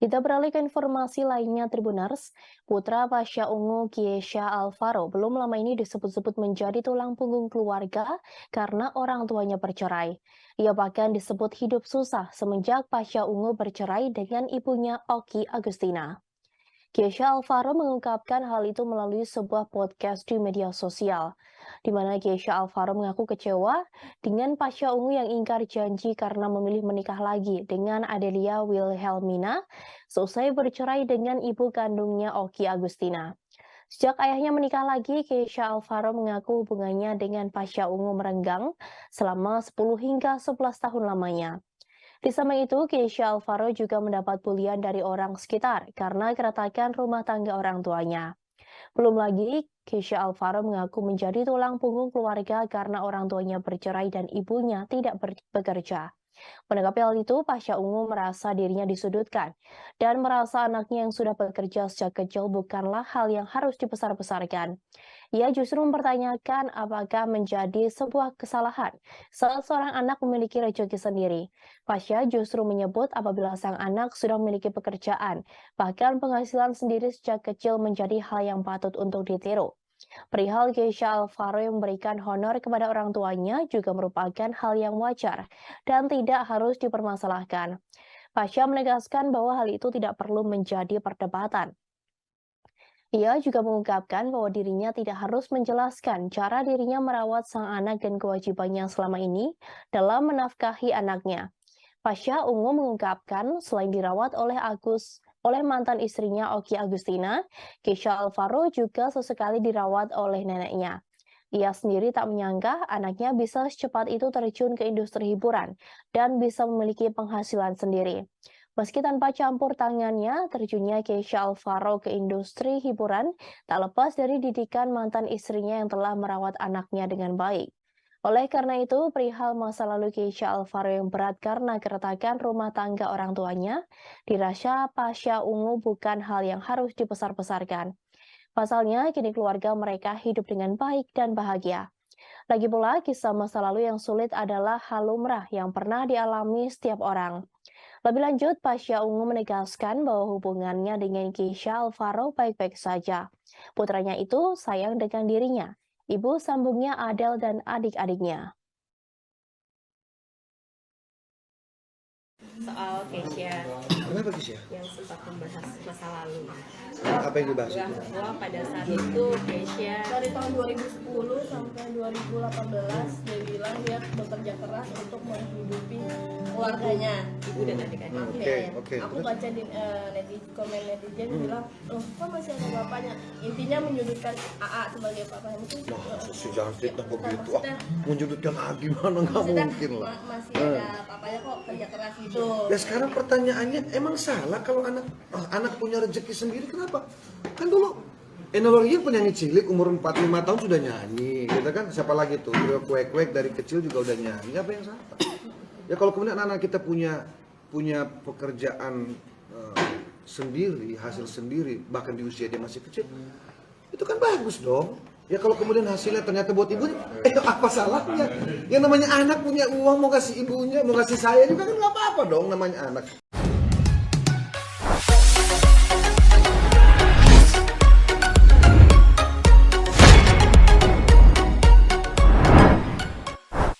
Kita beralih ke informasi lainnya, Tribuners. Putra Pasha Ungu Kiesha Alvaro belum lama ini disebut-sebut menjadi tulang punggung keluarga karena orang tuanya bercerai. Ia bahkan disebut hidup susah semenjak Pasha Ungu bercerai dengan ibunya Oki Agustina. Kiesha Alvaro mengungkapkan hal itu melalui sebuah podcast di media sosial, di mana Kiesha Alvaro mengaku kecewa dengan Pasha Ungu yang ingkar janji karena memilih menikah lagi dengan Adelia Wilhelmina seusai bercerai dengan ibu kandungnya Oki Agustina. Sejak ayahnya menikah lagi, Kiesha Alvaro mengaku hubungannya dengan Pasha Ungu merenggang selama 10 hingga 11 tahun lamanya. Di samping itu, Kiesha Alvaro juga mendapat bulian dari orang sekitar karena keretakan rumah tangga orang tuanya. Belum lagi, Kiesha Alvaro mengaku menjadi tulang punggung keluarga karena orang tuanya bercerai dan ibunya tidak bekerja. Menanggapi hal itu, Pasha Ungu merasa dirinya disudutkan dan merasa anaknya yang sudah bekerja sejak kecil bukanlah hal yang harus dibesar-besarkan. Ia justru mempertanyakan apakah menjadi sebuah kesalahan saat seorang anak memiliki rezeki sendiri. Pasha justru menyebut apabila sang anak sudah memiliki pekerjaan, bahkan penghasilan sendiri sejak kecil menjadi hal yang patut untuk ditiru. Perihal Kiesha Alvaro yang memberikan honor kepada orang tuanya juga merupakan hal yang wajar dan tidak harus dipermasalahkan. Pasha menegaskan bahwa hal itu tidak perlu menjadi perdebatan. Ia juga mengungkapkan bahwa dirinya tidak harus menjelaskan cara dirinya merawat sang anak dan kewajibannya selama ini dalam menafkahi anaknya. Pasha Ungu mengungkapkan selain dirawat oleh mantan istrinya Oki Agustina, Kiesha Alvaro juga sesekali dirawat oleh neneknya. Ia sendiri tak menyangka anaknya bisa secepat itu terjun ke industri hiburan dan bisa memiliki penghasilan sendiri. Meski tanpa campur tangannya, terjunnya Kiesha Alvaro ke industri hiburan tak lepas dari didikan mantan istrinya yang telah merawat anaknya dengan baik. Oleh karena itu, perihal masa lalu Kiesha Alvaro yang berat karena keretakan rumah tangga orang tuanya, dirasa Pasha Ungu bukan hal yang harus dibesar-besarkan. Pasalnya, kini keluarga mereka hidup dengan baik dan bahagia. Lagi pula, kisah masa lalu yang sulit adalah hal lumrah yang pernah dialami setiap orang. Lebih lanjut, Pasha Ungu menegaskan bahwa hubungannya dengan Kiesha Alvaro baik-baik saja. Putranya itu sayang dengan dirinya. Ibu sambungnya Adel dan adik-adiknya. Soal Keisha Kenapa Kisya? yang sempat membahas masa lalu, Apa yang dibahas itu? bahwa pada saat itu Keisha Dari tahun 2010 sampai 2018 dia bilang dia bekerja keras untuk menghidupi keluarganya. ibu dan adik-adiknya. Oke. Aku Terus? baca di komen netizen bilang, loh kok masih ada bapaknya? Intinya menyudutkan AA sebagai papanya. Mungkin Masa jangan fitnah begitu. maksudnya, Menjudutkan gimana? Nggak maksudnya mungkin lah. masih ada papanya kok kerja keras gitu. Ya sekarang pertanyaannya, emang salah kalau anak punya rezeki sendiri, kenapa? Kan dulu Enol Login penyanyi cilik umur 45 tahun sudah nyanyi, gitu kan? Siapa lagi tuh? Kuek-kuek dari kecil juga udah nyanyi. Apa yang salah? Ya kalau kemudian anak kita punya pekerjaan sendiri, hasil sendiri, bahkan di usia dia masih kecil, itu kan bagus dong. Ya kalau kemudian hasilnya ternyata buat ibunya, apa salahnya? Yang namanya anak punya uang mau kasih ibunya, mau kasih saya juga kan nggak apa-apa dong namanya anak.